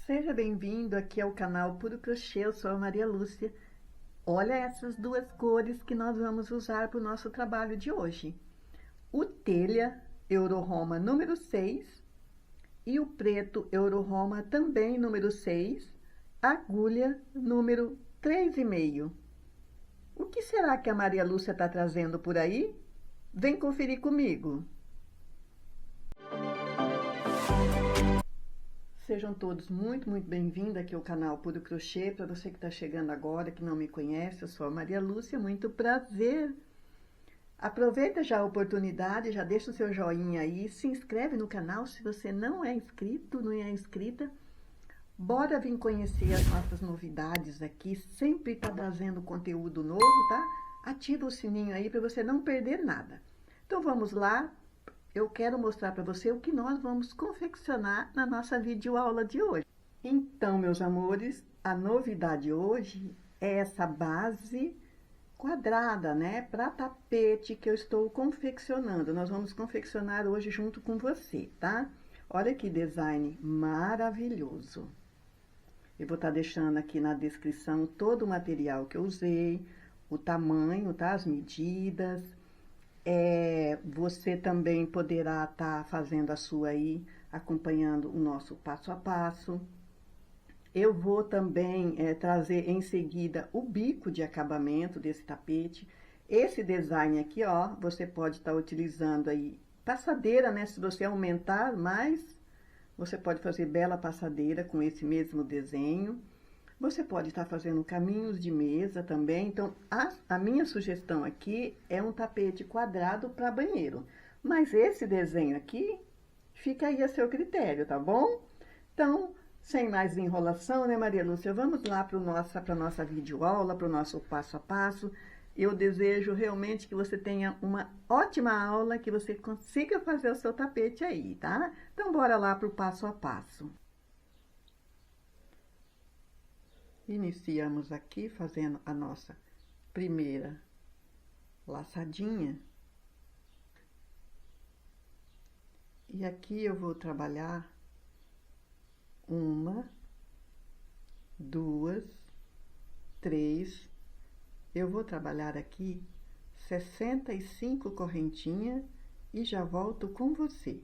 Seja bem-vindo aqui ao canal Puro Crochê, eu sou a Maria Lúcia. Olha essas duas cores que nós vamos usar para o nosso trabalho de hoje. O telha Euro-Roma número 6 e o preto Euro-Roma também número 6, agulha número 3,5. O que será que a Maria Lúcia está trazendo por aí? Vem conferir comigo. Sejam todos muito bem-vindos aqui ao canal Puro Crochê. Para você que está chegando agora, que não me conhece, eu sou a Maria Lúcia, muito prazer. Aproveita já a oportunidade, já deixa o seu joinha aí, se inscreve no canal se você não é inscrito, não é inscrita. Bora vir conhecer as nossas novidades aqui, sempre está trazendo conteúdo novo, tá? Ativa o sininho aí para você não perder nada. Então vamos lá. Eu quero mostrar para você o que nós vamos confeccionar na nossa videoaula de hoje. Então, meus amores, a novidade hoje é essa base quadrada, né, para tapete que eu estou confeccionando. Nós vamos confeccionar hoje junto com você, tá? Olha que design maravilhoso. Eu vou estar deixando aqui na descrição todo o material que eu usei, o tamanho, tá? As medidas. Você também poderá estar fazendo a sua aí, acompanhando o nosso passo a passo. Eu vou também trazer em seguida o bico de acabamento desse tapete. Esse design aqui, ó, você pode estar utilizando aí passadeira, né? Se você aumentar mais, você pode fazer bela passadeira com esse mesmo desenho. Você pode estar fazendo caminhos de mesa também. Então, a minha sugestão aqui é um tapete quadrado para banheiro. Mas esse desenho aqui, fica aí a seu critério, tá bom? Então, sem mais enrolação, né, Maria Lúcia? Vamos lá para a nossa videoaula, para o nosso passo a passo. Eu desejo realmente que você tenha uma ótima aula, que você consiga fazer o seu tapete aí, tá? Então, bora lá para o passo a passo. Iniciamos aqui fazendo a nossa primeira laçadinha. E aqui eu vou trabalhar 1, 2, 3. Eu vou trabalhar aqui 65 correntinhas e já volto com você.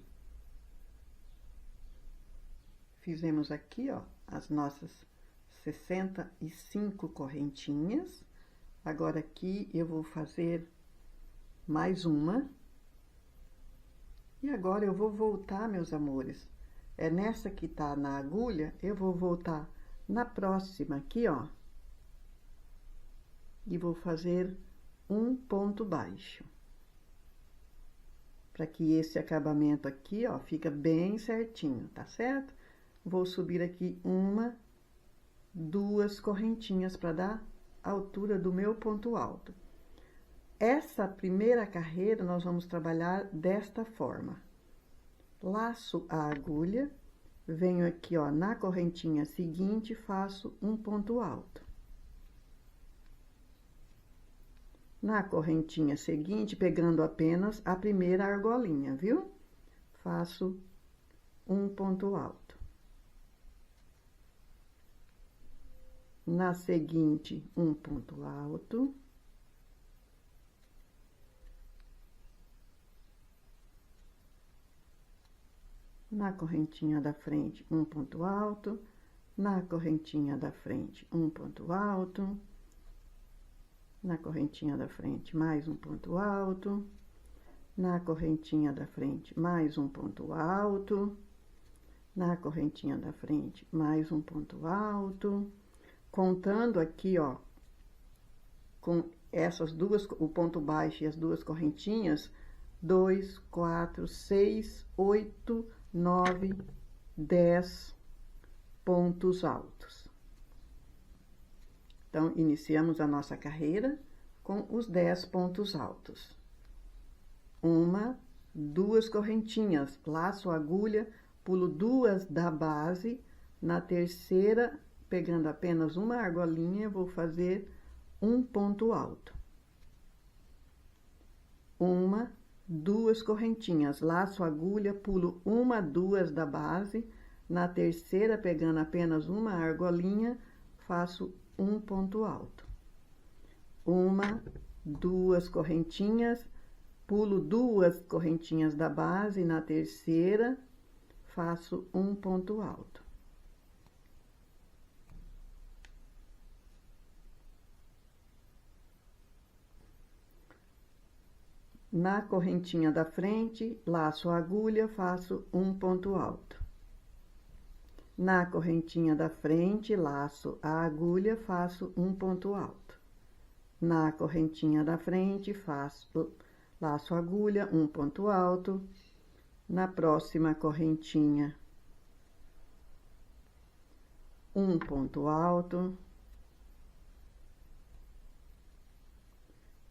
Fizemos aqui, ó, as nossas 65 correntinhas. Agora aqui eu vou fazer mais uma. E agora eu vou voltar, meus amores. É nessa que tá na agulha, eu vou voltar na próxima aqui, ó. E vou fazer um ponto baixo. Para que esse acabamento aqui, ó, fica bem certinho, tá certo? Vou subir aqui 1, 2 correntinhas para dar a altura do meu ponto alto. Essa primeira carreira nós vamos trabalhar desta forma. Laço a agulha, venho aqui, ó, na correntinha seguinte, faço um ponto alto. Na correntinha seguinte, pegando apenas a primeira argolinha, viu? Faço um ponto alto. Na seguinte, um ponto alto. Na correntinha da frente, um ponto alto. Na correntinha da frente, um ponto alto. Na correntinha da frente, mais um ponto alto. Na correntinha da frente, mais um ponto alto. Na correntinha da frente, mais um ponto alto. Contando aqui, ó, com essas duas, o ponto baixo e as duas correntinhas, 2, 4, 6, 8, 9, 10 pontos altos. Então, iniciamos a nossa carreira com os 10 pontos altos. 1, 2 correntinhas, laço a agulha, pulo 2 da base, na terceira, pegando apenas uma argolinha, vou fazer um ponto alto. 1, 2 correntinhas, laço a agulha, pulo 1, 2 da base, Na terceira, pegando apenas uma argolinha, faço um ponto alto. Uma, duas correntinhas, pulo duas correntinhas da base, na terceira, faço um ponto alto. Na correntinha da frente, laço a agulha, faço um ponto alto. Na correntinha da frente, laço a agulha, faço um ponto alto. Na correntinha da frente, laço a agulha, um ponto alto. Na próxima correntinha, um ponto alto.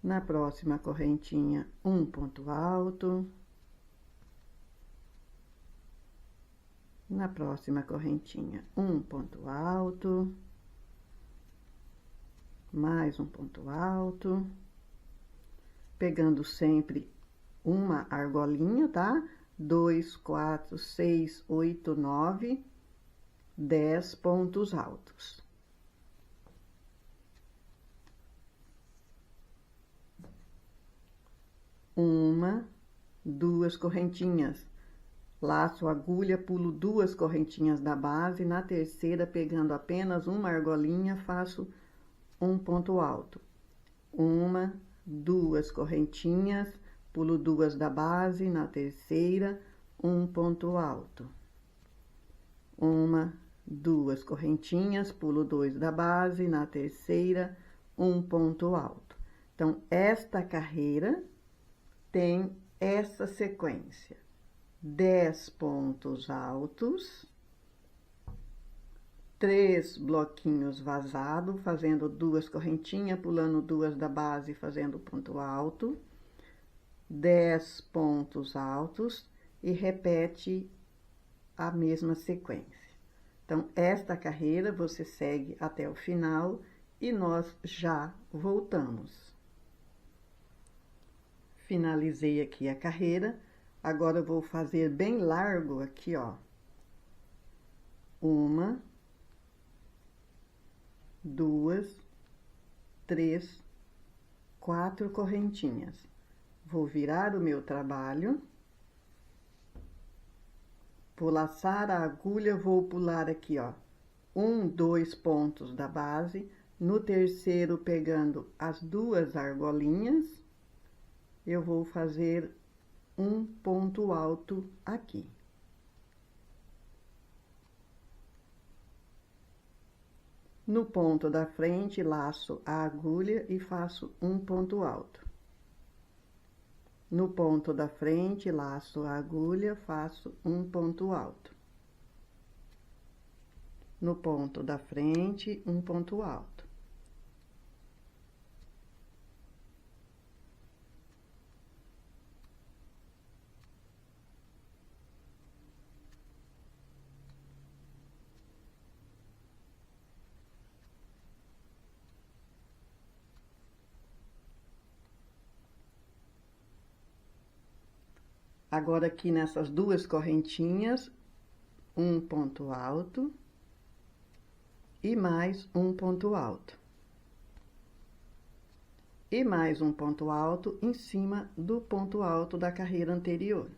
Na próxima correntinha, um ponto alto. Na próxima correntinha, um ponto alto. Mais um ponto alto. Pegando sempre uma argolinha, tá? 2, 4, 6, 8, 9, 10 pontos altos. Uma, duas correntinhas. Laço a agulha, pulo duas correntinhas da base, na terceira, pegando apenas uma argolinha, faço um ponto alto. Uma, duas correntinhas, pulo duas da base, na terceira, um ponto alto. Uma, duas correntinhas, pulo dois da base, na terceira, um ponto alto. Então, esta carreira tem essa sequência: 10 pontos altos, 3 bloquinhos vazados, fazendo duas correntinhas, pulando duas da base, fazendo ponto alto, 10 pontos altos e repete a mesma sequência. Então, esta carreira você segue até o final e nós já voltamos. Finalizei aqui a carreira. Agora, eu vou fazer bem largo aqui, ó. Uma, duas, três, 4 correntinhas. Vou virar o meu trabalho. Vou laçar a agulha, vou pular aqui, ó. 1, 2 pontos da base. No terceiro, pegando as duas argolinhas, eu vou fazer um ponto alto aqui. No ponto da frente, laço a agulha e faço um ponto alto. No ponto da frente, laço a agulha, faço um ponto alto. No ponto da frente, um ponto alto. Agora, aqui nessas duas correntinhas, um ponto alto e mais um ponto alto. E mais um ponto alto em cima do ponto alto da carreira anterior.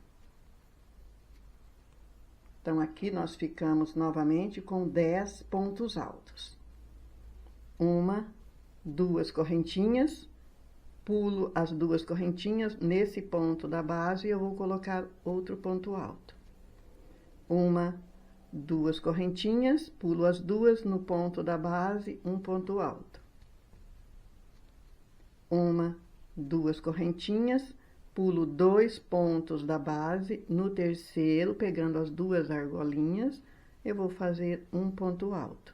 Então, aqui nós ficamos novamente com 10 pontos altos. Uma, duas correntinhas. Pulo as duas correntinhas, nesse ponto da base, eu vou colocar outro ponto alto. Uma, duas correntinhas, pulo as duas no ponto da base, um ponto alto. Uma, duas correntinhas, pulo 2 pontos da base, no terceiro, pegando as duas argolinhas, eu vou fazer um ponto alto.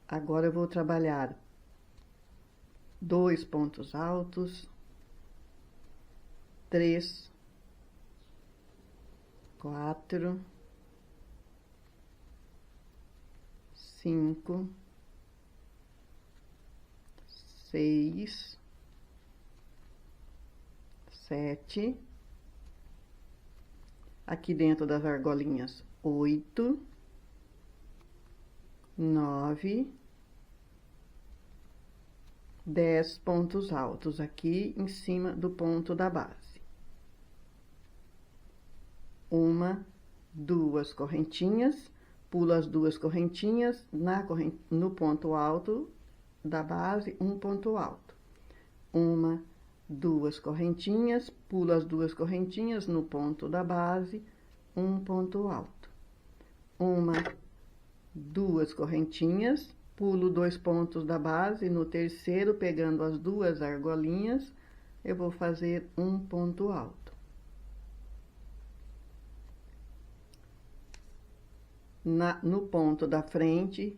Agora, eu vou trabalhar 2 pontos altos, 3, 4, 5, 6, 7, aqui dentro das argolinhas, 8, 9, 10 pontos altos aqui em cima do ponto da base. Uma, duas correntinhas, pulo as duas correntinhas, no ponto alto da base, um ponto alto. Uma, duas correntinhas, pulo as duas correntinhas no ponto da base, um ponto alto. Uma, duas correntinhas, pulo 2 pontos da base, no terceiro, pegando as duas argolinhas, eu vou fazer um ponto alto. No ponto da frente,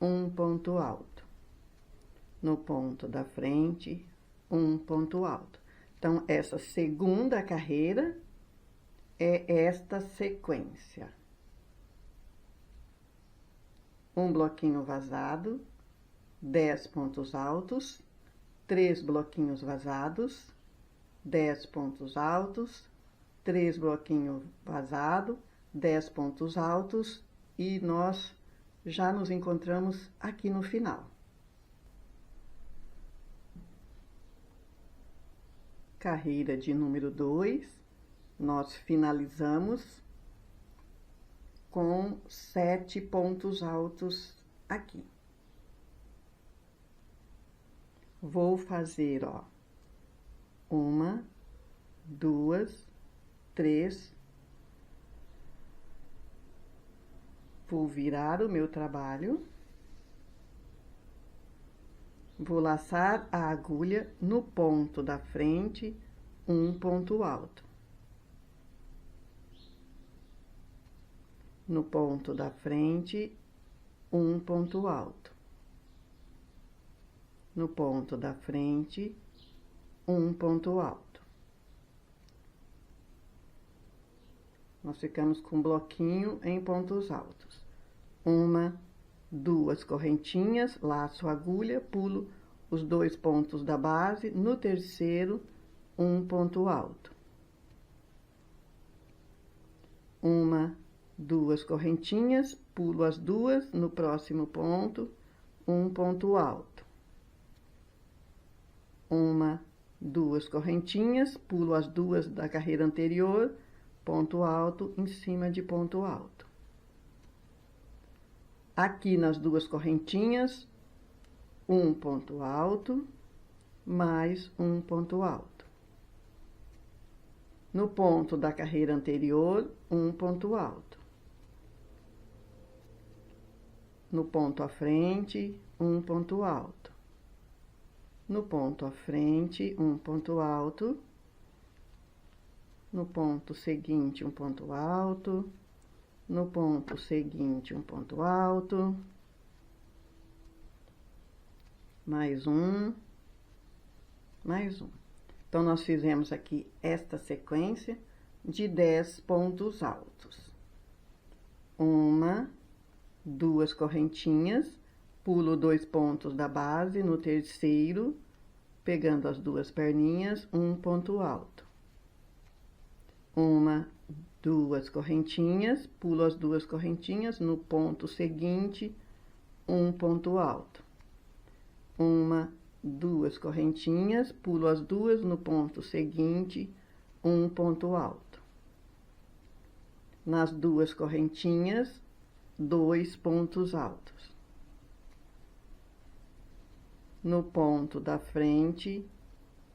um ponto alto. No ponto da frente, um ponto alto. Então, essa segunda carreira é esta sequência. Um bloquinho vazado, 10 pontos altos, 3 bloquinhos vazados, 10 pontos altos, 3 bloquinhos vazados, 10 pontos altos, e nós já nos encontramos aqui no final. Carreira de número 2, nós finalizamos com 7 pontos altos aqui. Vou fazer, ó, 1, 2, 3. Vou virar o meu trabalho. Vou laçar a agulha no ponto da frente, um ponto alto. No ponto da frente, um ponto alto. No ponto da frente, um ponto alto. Nós ficamos com um bloquinho em pontos altos. Uma, duas correntinhas, laço a agulha, pulo os 2 pontos da base, no terceiro, um ponto alto. Uma, duas correntinhas, pulo as duas, no próximo ponto, um ponto alto. Uma, duas correntinhas, pulo as duas da carreira anterior, ponto alto em cima de ponto alto. Aqui nas duas correntinhas, um ponto alto, mais um ponto alto. No ponto da carreira anterior, um ponto alto. No ponto à frente, um ponto alto. No ponto à frente, um ponto alto. No ponto seguinte, um ponto alto. No ponto seguinte, um ponto alto. Mais um. Mais um. Então, nós fizemos aqui esta sequência de 10 pontos altos. Uma, duas correntinhas, pulo 2 pontos da base, no terceiro, pegando as duas perninhas, um ponto alto. Uma, duas correntinhas, pulo as duas correntinhas, no ponto seguinte, um ponto alto. Uma, duas correntinhas, pulo as duas, no ponto seguinte, um ponto alto. Nas duas correntinhas, 2 pontos altos. No ponto da frente,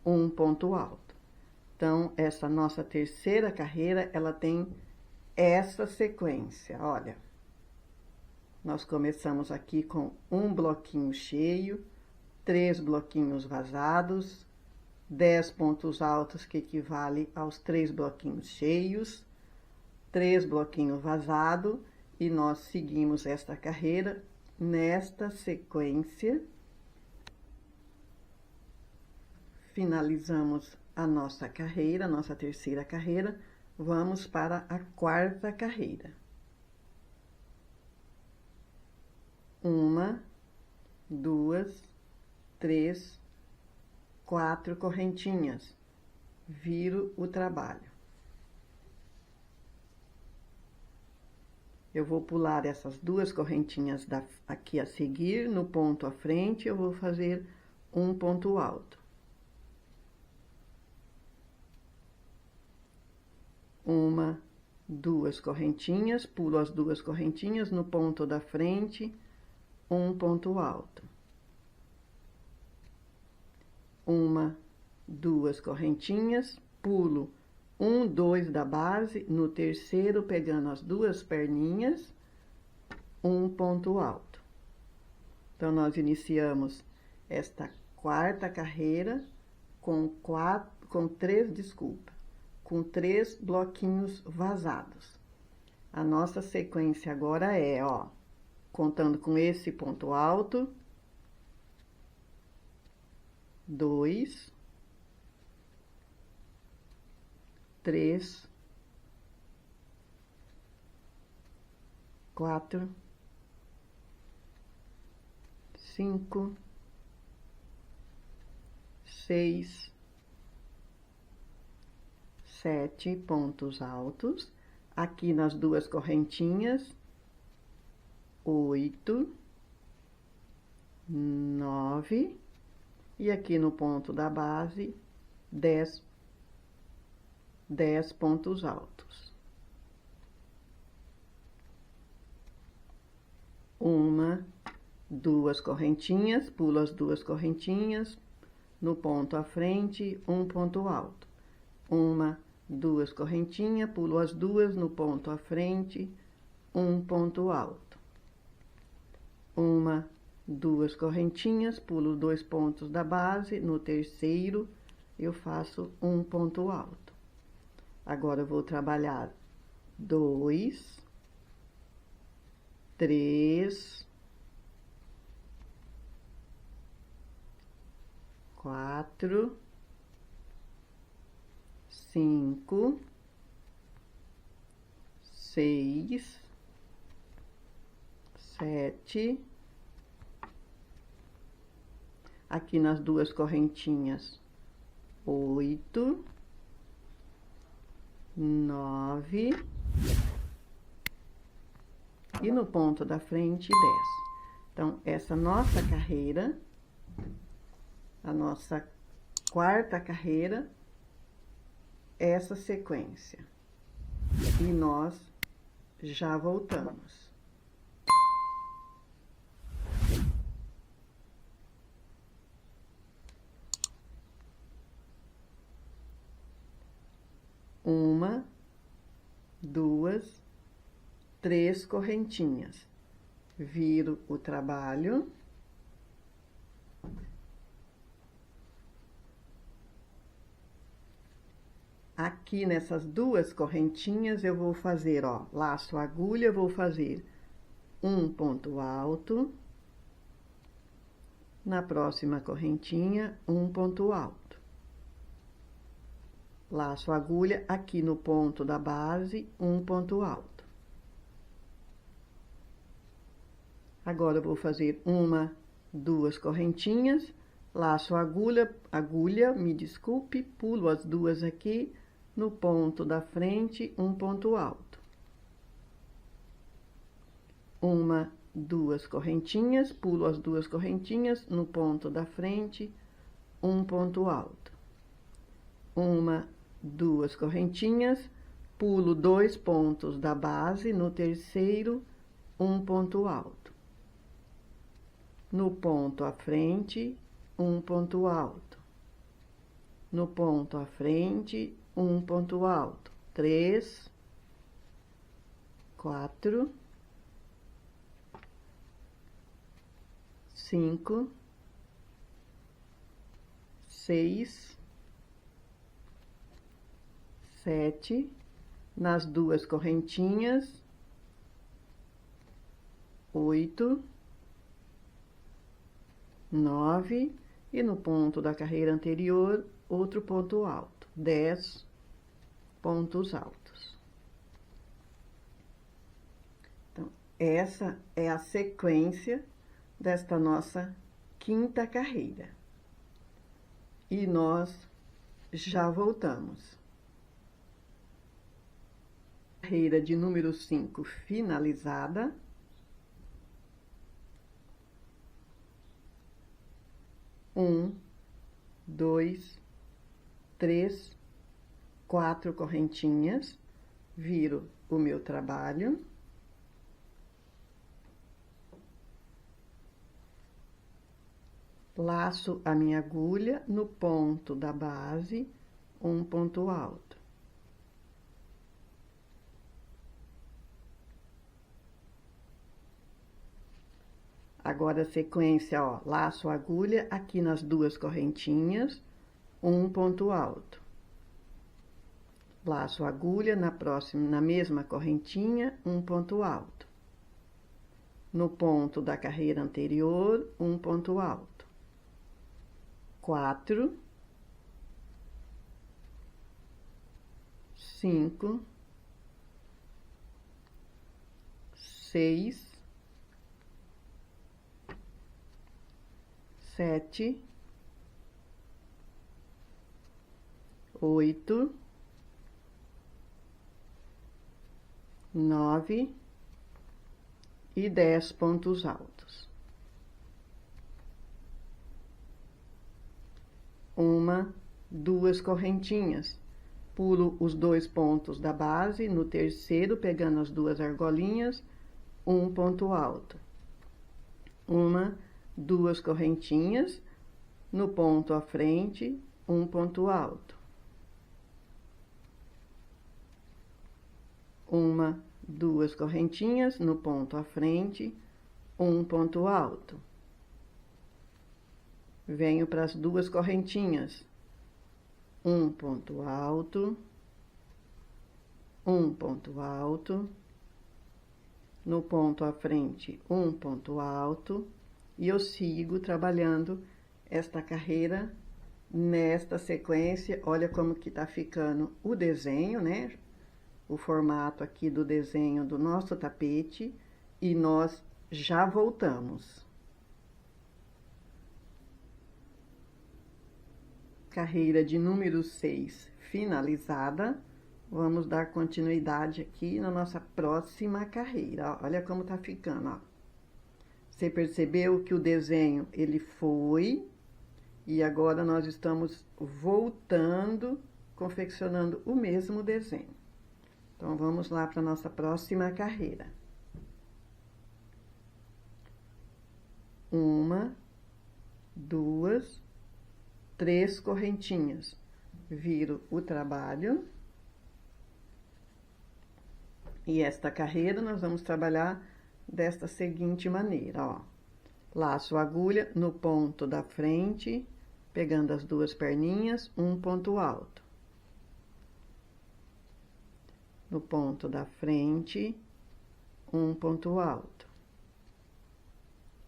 um ponto alto. Então, essa nossa terceira carreira, ela tem essa sequência, olha. Nós começamos aqui com um bloquinho cheio, 3 bloquinhos vazados, 10 pontos altos, que equivale aos 3 bloquinhos cheios, 3 bloquinhos vazados, e nós seguimos esta carreira nesta sequência. Finalizamos a nossa carreira, nossa terceira carreira, vamos para a quarta carreira. Uma, duas, 3, 4 correntinhas, viro o trabalho. Eu vou pular essas duas correntinhas aqui a seguir, no ponto à frente, eu vou fazer um ponto alto. Uma, duas correntinhas, pulo as duas correntinhas no ponto da frente, um ponto alto. Uma, duas correntinhas, pulo um, dois da base, no terceiro, pegando as duas perninhas, um ponto alto. Então, nós iniciamos esta quarta carreira com três bloquinhos vazados. A nossa sequência agora é, ó, contando com esse ponto alto, 2, 3, 4, 5, 6, 7 pontos altos. Aqui nas duas correntinhas, 8, 9, e aqui no ponto da base, 10 pontos altos. Uma, duas correntinhas, pulo as duas correntinhas, no ponto à frente, um ponto alto. Uma, duas correntinhas, pulo as duas no ponto à frente, um ponto alto. Uma, duas correntinhas, pulo 2 pontos da base, no terceiro eu faço um ponto alto. Agora eu vou trabalhar 2, 3, 4, 5, 6, 7, aqui nas duas correntinhas, 8, 9, e no ponto da frente, 10. Então, essa nossa carreira, a nossa quarta carreira, essa sequência. E nós já voltamos. Uma, duas, 3 correntinhas. Viro o trabalho. Aqui nessas duas correntinhas eu vou fazer, ó, laço a agulha, vou fazer um ponto alto. Na próxima correntinha, um ponto alto. Laço a agulha aqui no ponto da base, um ponto alto. Agora eu vou fazer uma, duas correntinhas, laço a agulha, me desculpe, pulo as duas aqui. No ponto da frente, um ponto alto. Uma, duas correntinhas, pulo as duas correntinhas, no ponto da frente, um ponto alto. Uma, duas correntinhas, pulo 2 pontos da base, no terceiro, um ponto alto. No ponto à frente, um ponto alto. No ponto à frente, um ponto alto. 3, 4, 5, 6, 7, nas duas correntinhas, 8, 9, e no ponto da carreira anterior, outro ponto alto. 10 pontos altos. Então, essa é a sequência desta nossa quinta carreira. E nós já voltamos. Carreira de número 5 finalizada. Um, dois, três, 4 correntinhas, viro o meu trabalho. Laço a minha agulha no ponto da base, um ponto alto. Agora, a sequência, ó, laço a agulha aqui nas 2 correntinhas, um ponto alto. Laço a agulha na mesma correntinha, um ponto alto. No ponto da carreira anterior, um ponto alto. 4, 5, 6, 7, 8, 9 e 10 pontos altos. Uma, 2 correntinhas. Pulo os 2 pontos da base, no terceiro, pegando as 2 argolinhas, um ponto alto. Uma, 2 correntinhas, no ponto à frente, um ponto alto. Uma, 2 correntinhas, no ponto à frente, um ponto alto. Venho para as 2 correntinhas, um ponto alto, um ponto alto, no ponto à frente, um ponto alto, e eu sigo trabalhando esta carreira nesta sequência. Olha como que tá ficando o desenho, né? O formato aqui do desenho do nosso tapete, e nós já voltamos. Carreira de número 6 finalizada. Vamos dar continuidade aqui na nossa próxima carreira. Olha como tá ficando, ó. Você percebeu que o desenho, ele foi, e agora nós estamos voltando, confeccionando o mesmo desenho. Então, vamos lá para a nossa próxima carreira. Uma, 2, 3 correntinhas. Viro o trabalho. E esta carreira nós vamos trabalhar desta seguinte maneira, ó. Laço a agulha no ponto da frente, pegando as 2 perninhas, um ponto alto. No ponto da frente, um ponto alto.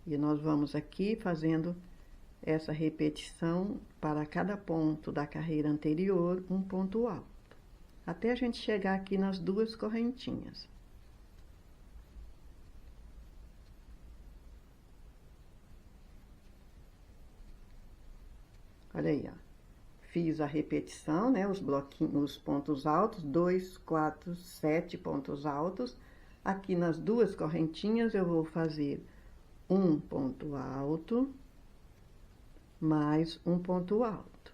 E nós vamos aqui fazendo essa repetição para cada ponto da carreira anterior, um ponto alto, até a gente chegar aqui nas 2 correntinhas. Olha aí, ó. Fiz a repetição, né? Os bloquinhos, os pontos altos, 2, 4, 7 pontos altos. Aqui nas 2 correntinhas eu vou fazer um ponto alto, mais um ponto alto.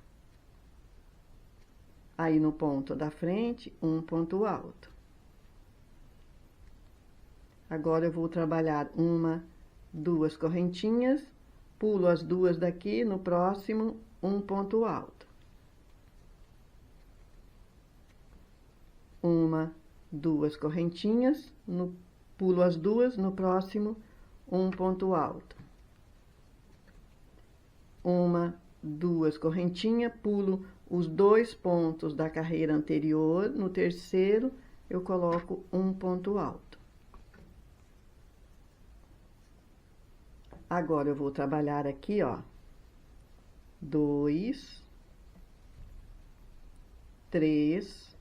Aí, no ponto da frente, um ponto alto. Agora, eu vou trabalhar 1, 2 correntinhas, pulo as 2 daqui, no próximo, um ponto alto. 1, 2 correntinhas, pulo as 2, no próximo, um ponto alto. 1, 2 correntinhas, pulo os 2 pontos da carreira anterior, no terceiro, eu coloco um ponto alto. Agora, eu vou trabalhar aqui, ó, 2, 3,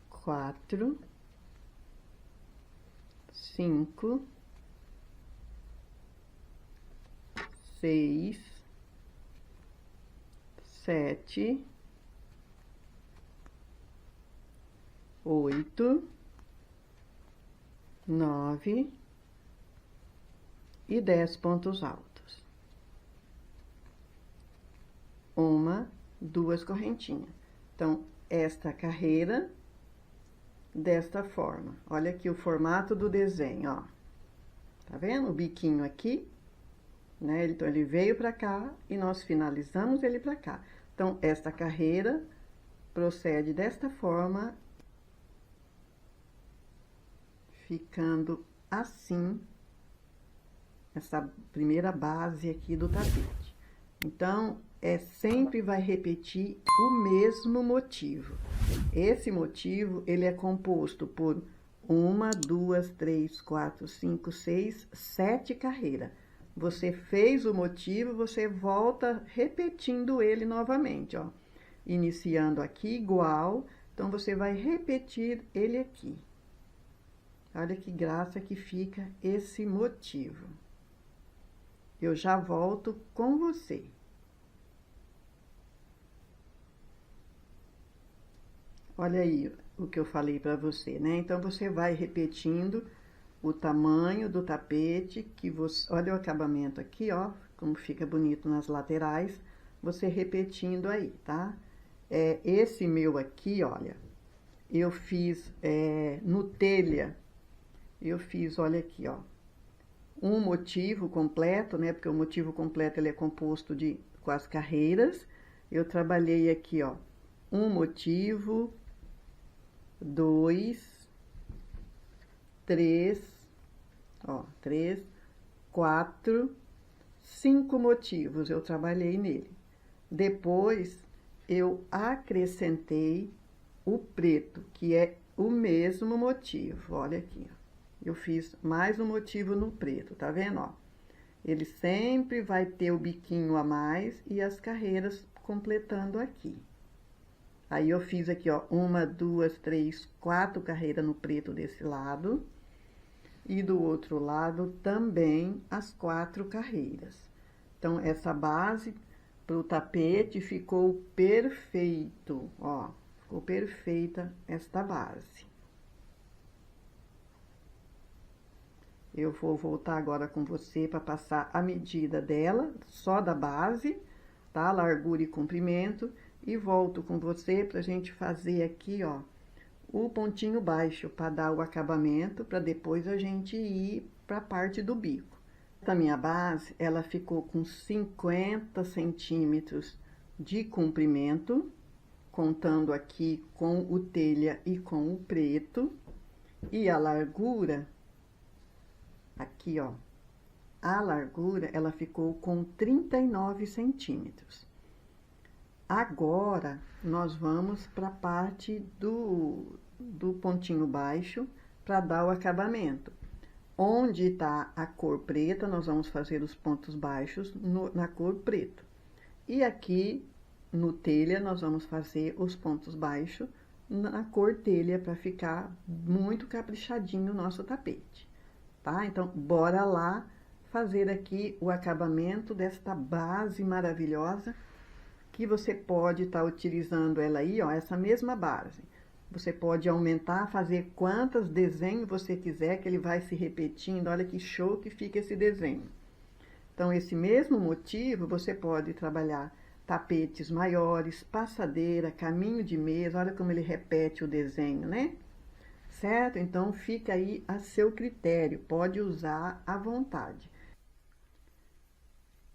4, 5, 6, 7, 8, 9 e 10 pontos altos. 1, 2 correntinhas. Então, esta carreira desta forma. Olha aqui o formato do desenho, ó. Tá vendo? O biquinho aqui, né? Então, ele veio pra cá e nós finalizamos ele pra cá. Então, esta carreira procede desta forma, ficando assim, essa primeira base aqui do tapete. Então, sempre vai repetir o mesmo motivo. Esse motivo, ele é composto por 1, 2, 3, 4, 5, 6, 7 carreiras. Você fez o motivo, você volta repetindo ele novamente, ó. Iniciando aqui igual, então você vai repetir ele aqui. Olha que graça que fica esse motivo. Eu já volto com você. Olha aí o que eu falei para você, né? Então, você vai repetindo o tamanho do tapete, que você... Olha o acabamento aqui, ó, como fica bonito nas laterais. Você repetindo aí, tá? Esse meu aqui, olha, eu fiz no telha, eu fiz, olha aqui, ó, um motivo completo, né? Porque o motivo completo, ele é composto com as carreiras. Eu trabalhei aqui, ó, um motivo, 2, 3, ó, 3, 4, 5 motivos eu trabalhei nele. Depois, eu acrescentei o preto, que é o mesmo motivo, olha aqui, ó. Eu fiz mais um motivo no preto, tá vendo, ó? Ele sempre vai ter o biquinho a mais e as carreiras completando aqui. Aí, eu fiz aqui, ó, 1, 2, 3, 4 carreiras no preto desse lado. E do outro lado também as 4 carreiras. Então, essa base pro tapete ficou perfeito, ó. Ficou perfeita esta base. Eu vou voltar agora com você para passar a medida dela, só da base, tá? Largura e comprimento. E volto com você pra gente fazer aqui, ó, o pontinho baixo, para dar o acabamento, para depois a gente ir pra parte do bico. Essa minha base, ela ficou com 50 centímetros de comprimento, contando aqui com o telha e com o preto. E a largura, aqui, ó, a largura, ela ficou com 39 centímetros. Agora, nós vamos para a parte do pontinho baixo, para dar o acabamento. Onde está a cor preta, nós vamos fazer os pontos baixos na cor preta. E aqui, no telha, nós vamos fazer os pontos baixos na cor telha, para ficar muito caprichadinho o nosso tapete, tá? Então, bora lá fazer aqui o acabamento desta base maravilhosa, que você pode estar utilizando ela aí, ó, essa mesma base. Você pode aumentar, fazer quantos desenhos você quiser, que ele vai se repetindo. Olha que show que fica esse desenho. Então, esse mesmo motivo, você pode trabalhar tapetes maiores, passadeira, caminho de mesa. Olha como ele repete o desenho, né? Certo? Então, fica aí a seu critério. Pode usar à vontade.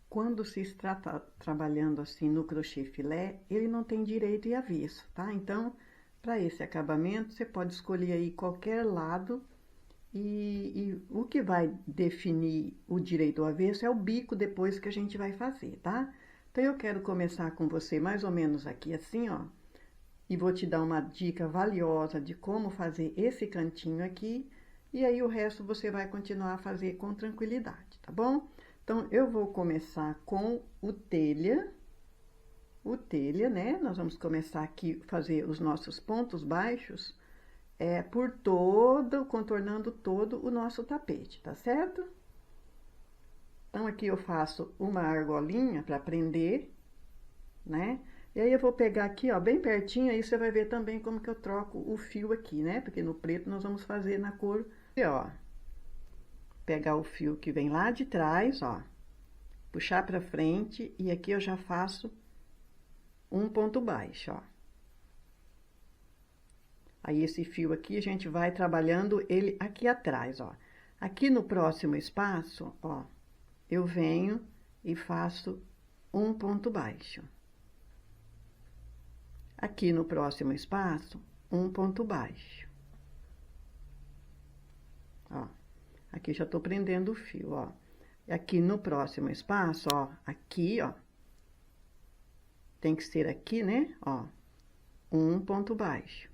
Quando se está trabalhando assim no crochê filé, ele não tem direito e avesso, tá? Então, para esse acabamento, você pode escolher aí qualquer lado e o que vai definir o direito ou avesso é o bico depois que a gente vai fazer, tá? Então, eu quero começar com você mais ou menos aqui assim, ó, e vou te dar uma dica valiosa de como fazer esse cantinho aqui, e aí o resto você vai continuar a fazer com tranquilidade, tá bom? Então, eu vou começar com o telha, né? Nós vamos começar aqui a fazer os nossos pontos baixos contornando todo o nosso tapete, tá certo? Então, aqui eu faço uma argolinha para prender, né? E aí eu vou pegar aqui, ó, bem pertinho, aí você vai ver também como que eu troco o fio aqui, né? Porque no preto nós vamos fazer na cor, ó. Pegar o fio que vem lá de trás, ó. Puxar pra frente e aqui eu já faço um ponto baixo, ó. Aí esse fio aqui a gente vai trabalhando ele aqui atrás, ó. Aqui no próximo espaço, ó, eu venho e faço um ponto baixo. Aqui no próximo espaço, um ponto baixo. Ó, aqui já tô prendendo o fio, ó. E aqui no próximo espaço, ó, aqui, ó, tem que ser aqui, né, ó, um ponto baixo.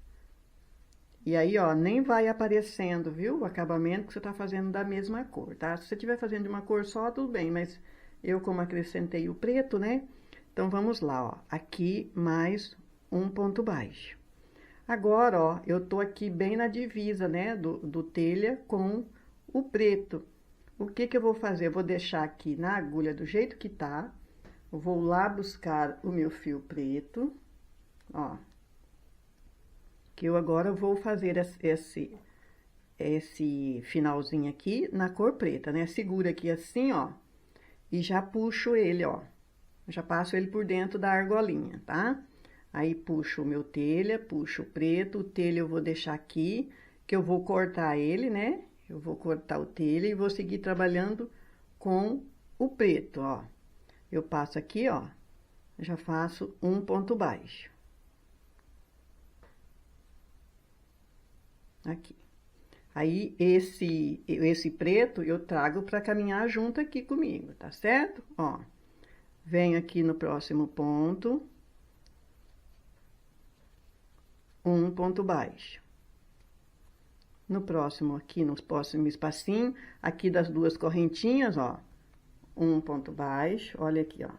E aí, ó, nem vai aparecendo, viu, o acabamento que você tá fazendo da mesma cor, tá? Se você estiver fazendo de uma cor só, tudo bem, mas eu, como acrescentei o preto, né, então vamos lá, ó, aqui mais um ponto baixo. Agora, ó, eu tô aqui bem na divisa, né, do telha com o preto. O que que eu vou fazer? Eu vou deixar aqui na agulha do jeito que tá, eu vou lá buscar o meu fio preto, ó, que eu agora vou fazer esse finalzinho aqui na cor preta, né? Segura aqui assim, ó, e já puxo ele, ó, já passo ele por dentro da argolinha, tá? Aí, puxo o meu telha, puxo o preto, o telha eu vou deixar aqui, que eu vou cortar ele, né? Eu vou cortar o telha e vou seguir trabalhando com o preto, ó. Eu passo aqui, ó, já faço um ponto baixo. Aqui. Aí, esse preto eu trago pra caminhar junto aqui comigo, tá certo? Ó, venho aqui no próximo ponto. Um ponto baixo. No próximo aqui, no próximo espacinho, aqui das duas correntinhas, ó, um ponto baixo, olha aqui, ó,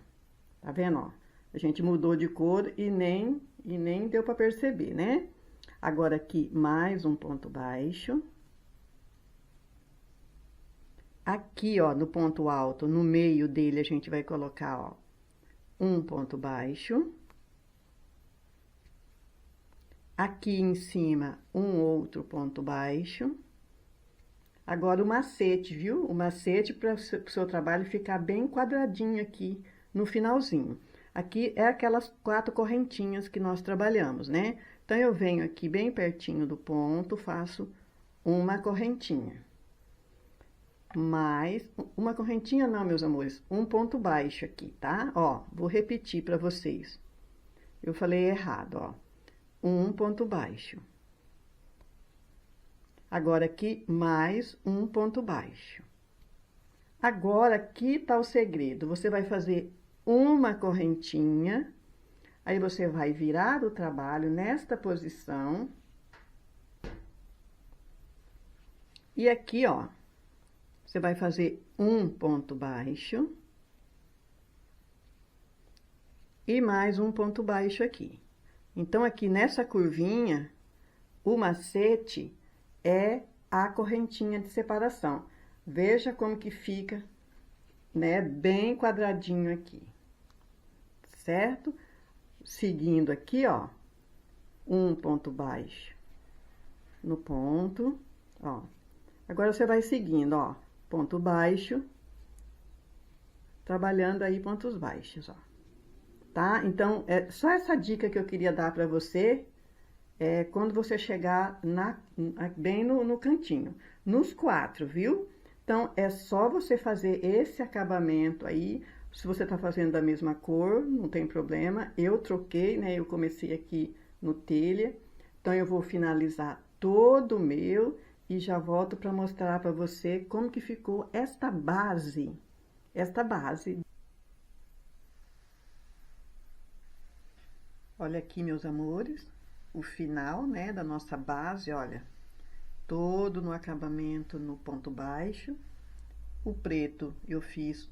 tá vendo, ó? A gente mudou de cor e nem deu pra perceber, né? Agora aqui, mais um ponto baixo. Aqui, ó, no ponto alto, no meio dele, a gente vai colocar, ó, um ponto baixo. Aqui em cima, um outro ponto baixo. Agora, o macete, viu? O macete para o seu trabalho ficar bem quadradinho aqui no finalzinho. Aqui é aquelas 4 correntinhas que nós trabalhamos, né? Então, eu venho aqui bem pertinho do ponto, faço uma correntinha. Mais, uma correntinha não, meus amores, um ponto baixo aqui, tá? Ó, vou repetir para vocês. Eu falei errado, ó. Um ponto baixo. Agora, aqui, mais um ponto baixo. Agora, aqui tá o segredo. Você vai fazer uma correntinha, aí você vai virar o trabalho nesta posição. E aqui, ó, você vai fazer um ponto baixo. E mais um ponto baixo aqui. Então, aqui nessa curvinha, o macete é a correntinha de separação. Veja como que fica, né, bem quadradinho aqui, certo? Seguindo aqui, ó, um ponto baixo no ponto, ó. Agora, você vai seguindo, ó, ponto baixo, trabalhando aí pontos baixos, ó. Tá? Então, é só essa dica que eu queria dar para você, quando você chegar bem no cantinho. Nos 4, viu? Então, é só você fazer esse acabamento aí. Se você tá fazendo da mesma cor, não tem problema. Eu troquei, né? Eu comecei aqui no telha. Então, eu vou finalizar todo o meu e já volto para mostrar para você como que ficou esta base. Esta base. Olha aqui, meus amores, o final, né, da nossa base, olha, todo no acabamento no ponto baixo. O preto, eu fiz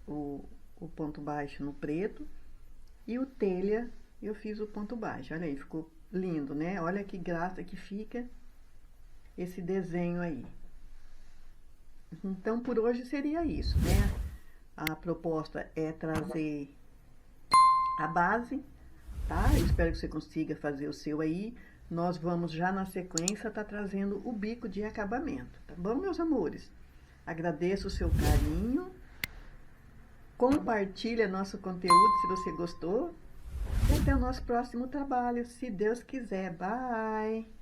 o ponto baixo no preto. E o telha, eu fiz o ponto baixo. Olha aí, ficou lindo, né? Olha que graça que fica esse desenho aí. Então, por hoje seria isso, né? A proposta é trazer a base, tá? Eu espero que você consiga fazer o seu aí. Nós vamos já na sequência tá trazendo o bico de acabamento, tá bom, meus amores? Agradeço o seu carinho. Compartilha nosso conteúdo se você gostou. E até o nosso próximo trabalho, se Deus quiser. Bye!